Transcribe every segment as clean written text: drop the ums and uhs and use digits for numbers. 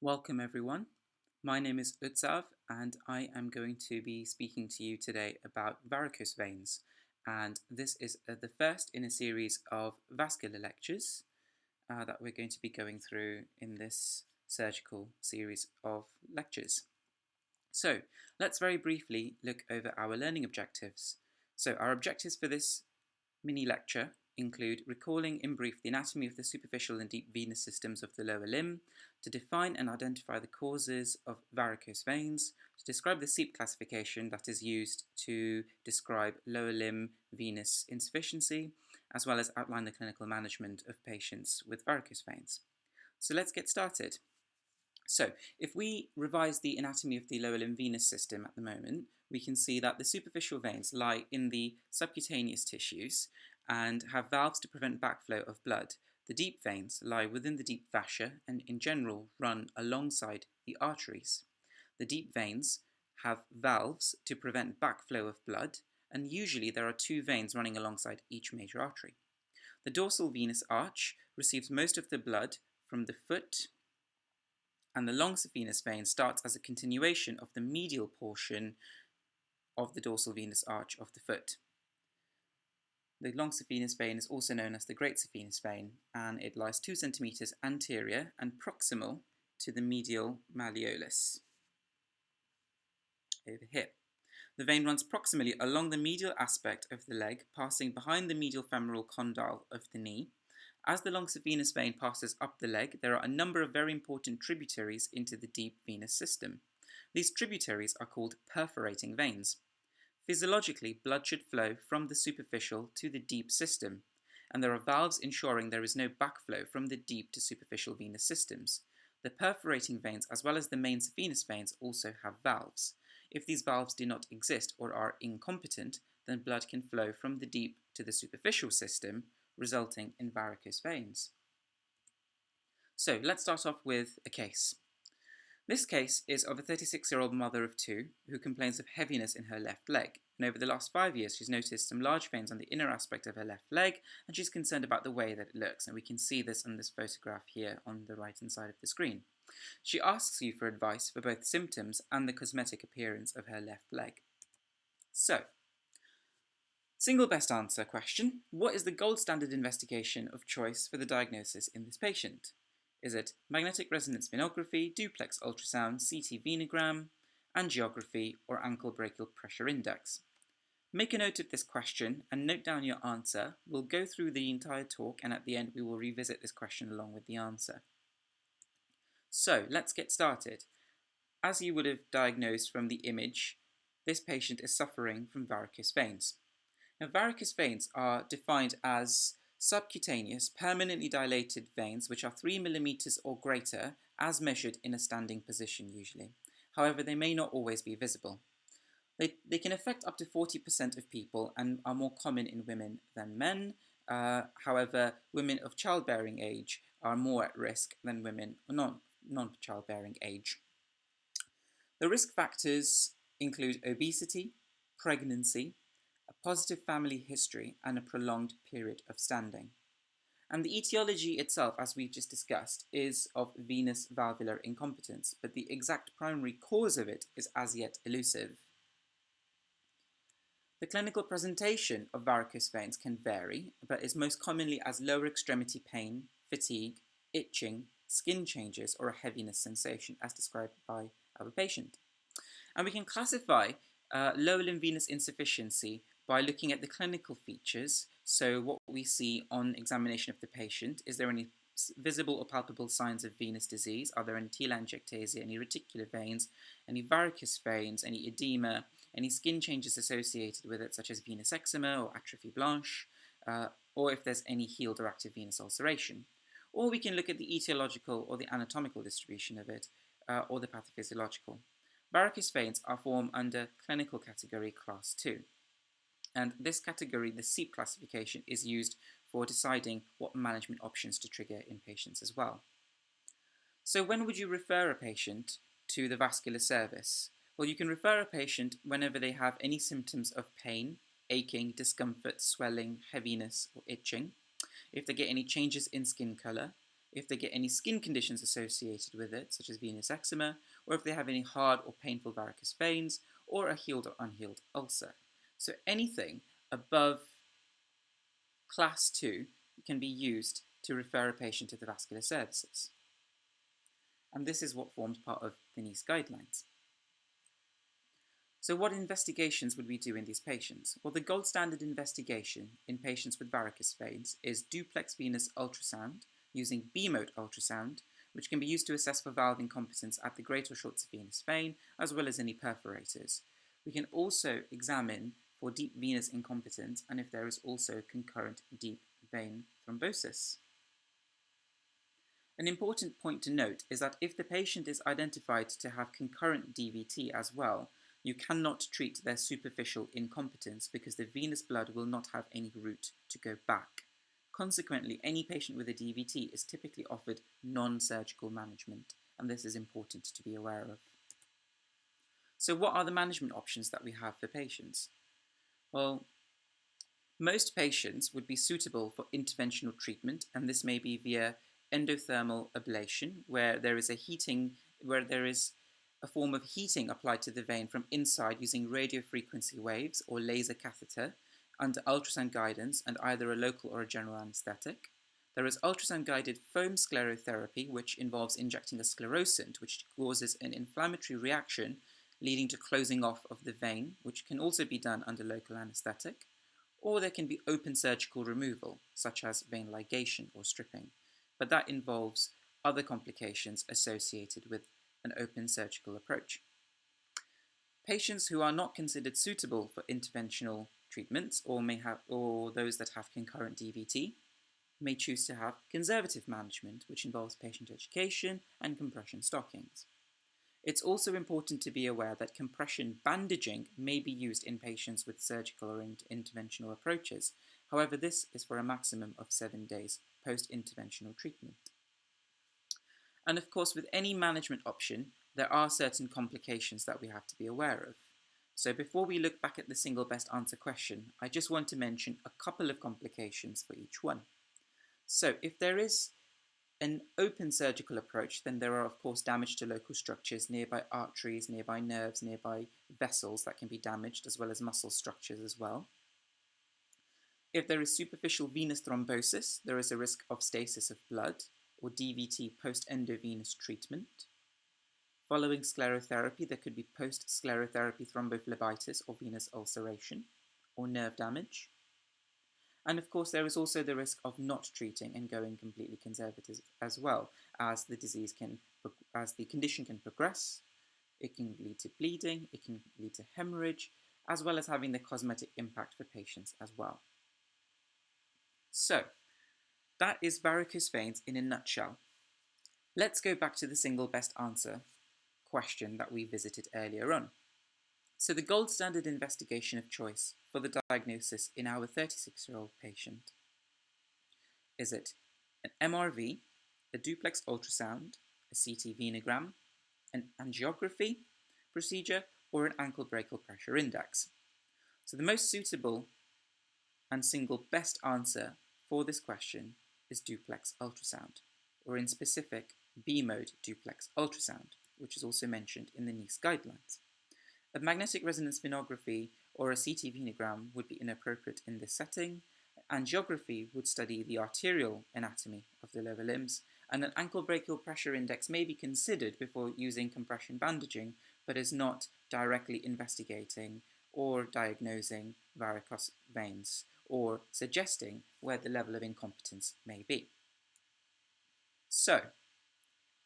Welcome everyone. My name is Utsav and I am going to be speaking to you today about varicose veins, and this is the first in a series of vascular lectures that we're going to be going through in this surgical series of lectures. So let's very briefly look over our learning objectives. So our objectives for this mini lecture include recalling in brief the anatomy of the superficial and deep venous systems of the lower limb, to define and identify the causes of varicose veins, to describe the CEAP classification that is used to describe lower limb venous insufficiency, as well as outline the clinical management of patients with varicose veins. So let's get started. So if we revise the anatomy of the lower limb venous system at the moment, we can see that the superficial veins lie in the subcutaneous tissues and have valves to prevent backflow of blood. The deep veins lie within the deep fascia and in general run alongside the arteries. The deep veins have valves to prevent backflow of blood, and usually there are two veins running alongside each major artery. The dorsal venous arch receives most of the blood from the foot, and the long venous vein starts as a continuation of the medial portion of the dorsal venous arch of the foot. The long venous vein is also known as the great venous vein, and it lies 2 centimeters anterior and proximal to the medial malleolus over here. The vein runs proximally along the medial aspect of the leg, passing behind the medial femoral condyle of the knee. As the long venous vein passes up the leg, there are a number of very important tributaries into the deep venous system. These tributaries are called perforating veins. Physiologically, blood should flow from the superficial to the deep system, and there are valves ensuring there is no backflow from the deep to superficial venous systems. The perforating veins, as well as the main venous veins, also have valves. If these valves do not exist or are incompetent, then blood can flow from the deep to the superficial system, resulting in varicose veins. So let's start off with a case. This case is of a 36-year-old mother of 2 who complains of heaviness in her left leg, and over the last 5 years she's noticed some large veins on the inner aspect of her left leg, and she's concerned about the way that it looks, and we can see this on this photograph here on the right hand side of the screen. She asks you for advice for both symptoms and the cosmetic appearance of her left leg. So, single best answer question: what is the gold standard investigation of choice for the diagnosis in this patient? Is it magnetic resonance spinography, duplex ultrasound, CT venogram, angiography, or ankle brachial pressure index? Make a note of this question and note down your answer. We'll go through the entire talk, and at the end we will revisit this question along with the answer. So let's get started. As you would have diagnosed from the image, this patient is suffering from varicose veins. Now, varicose veins are defined as subcutaneous, permanently dilated veins which are 3 millimeters or greater as measured in a standing position usually. However, they may not always be visible. They can affect up to 40% of people and are more common in women than men. However, women of childbearing age are more at risk than women of non-childbearing age. The risk factors include obesity, pregnancy, a positive family history, and a prolonged period of standing. And the etiology itself, as we've just discussed, is of venous valvular incompetence, but the exact primary cause of it is as yet elusive. The clinical presentation of varicose veins can vary, but is most commonly as lower extremity pain, fatigue, itching, skin changes, or a heaviness sensation, as described by our patient. And we can classify lower limb venous insufficiency by looking at the clinical features. So what we see on examination of the patient: is there any visible or palpable signs of venous disease? Are there any telangiectasia, any reticular veins, any varicose veins, any edema, any skin changes associated with it, such as venous eczema or atrophy blanche, or if there's any healed or active venous ulceration? Or we can look at the etiological or the anatomical distribution of it, or the pathophysiological. Varicose veins are formed under clinical category class 2. And this category, the CEAP classification, is used for deciding what management options to trigger in patients as well. So when would you refer a patient to the vascular service? Well, you can refer a patient whenever they have any symptoms of pain, aching, discomfort, swelling, heaviness, or itching. If they get any changes in skin colour, if they get any skin conditions associated with it, such as venous eczema, or if they have any hard or painful varicose veins, or a healed or unhealed ulcer. So anything above class 2 can be used to refer a patient to the vascular services. And this is what forms part of the NICE guidelines. So what investigations would we do in these patients? Well, the gold standard investigation in patients with varicose veins is duplex venous ultrasound using B-mode ultrasound, which can be used to assess for valve incompetence at the great or short venous vein, as well as any perforators. We can also examine for deep venous incompetence and if there is also concurrent deep vein thrombosis. An important point to note is that if the patient is identified to have concurrent DVT as well, you cannot treat their superficial incompetence because the venous blood will not have any route to go back. Consequently, any patient with a DVT is typically offered non-surgical management, and this is important to be aware of. So what are the management options that we have for patients? Well, most patients would be suitable for interventional treatment, and this may be via endothermal ablation, where there is a form of heating applied to the vein from inside using radiofrequency waves or laser catheter under ultrasound guidance and either a local or a general anesthetic. There is ultrasound-guided foam sclerotherapy, which involves injecting a sclerosant, which causes an inflammatory reaction leading to closing off of the vein, which can also be done under local anesthetic. Or there can be open surgical removal, such as vein ligation or stripping, but that involves other complications associated with an open surgical approach. Patients who are not considered suitable for interventional treatments or those that have concurrent DVT may choose to have conservative management, which involves patient education and compression stockings. It's also important to be aware that compression bandaging may be used in patients with surgical or interventional approaches. However, this is for a maximum of 7 days post-interventional treatment. And of course, with any management option, there are certain complications that we have to be aware of. So before we look back at the single best answer question, I just want to mention a couple of complications for each one. So if there is an open surgical approach, then there are of course damage to local structures, nearby arteries, nearby nerves, nearby vessels that can be damaged, as well as muscle structures as well. If there is superficial venous thrombosis, there is a risk of stasis of blood or DVT post-endovenous treatment. Following sclerotherapy, there could be post-sclerotherapy thrombophlebitis or venous ulceration or nerve damage. And of course, there is also the risk of not treating and going completely conservative as well, as the condition can progress. It can lead to bleeding, it can lead to hemorrhage, as well as having the cosmetic impact for patients as well. So, that is varicose veins in a nutshell. Let's go back to the single best answer question that we visited earlier on. So the gold standard investigation of choice for the diagnosis in our 36-year-old patient is it an MRV, a duplex ultrasound, a CT venogram, an angiography procedure, or an ankle brachial pressure index? So the most suitable and single best answer for this question is duplex ultrasound, or in specific, B-mode duplex ultrasound, which is also mentioned in the NICE guidelines. A magnetic resonance venography or a CT venogram would be inappropriate in this setting. Angiography would study the arterial anatomy of the lower limbs, and an ankle brachial pressure index may be considered before using compression bandaging, but is not directly investigating or diagnosing varicose veins or suggesting where the level of incompetence may be. So,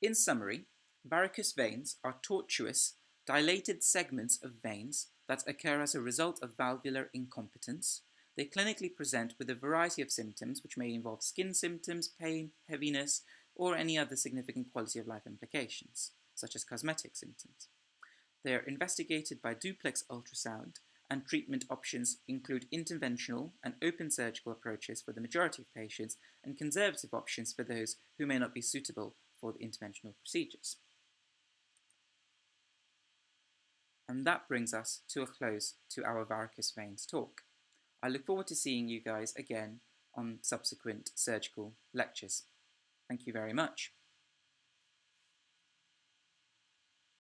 in summary, varicose veins are tortuous, dilated segments of veins that occur as a result of valvular incompetence. They clinically present with a variety of symptoms, which may involve skin symptoms, pain, heaviness, or any other significant quality of life implications, such as cosmetic symptoms. They are investigated by duplex ultrasound, and treatment options include interventional and open surgical approaches for the majority of patients, and conservative options for those who may not be suitable for the interventional procedures. And that brings us to a close to our varicose veins talk. I look forward to seeing you guys again on subsequent surgical lectures. Thank you very much.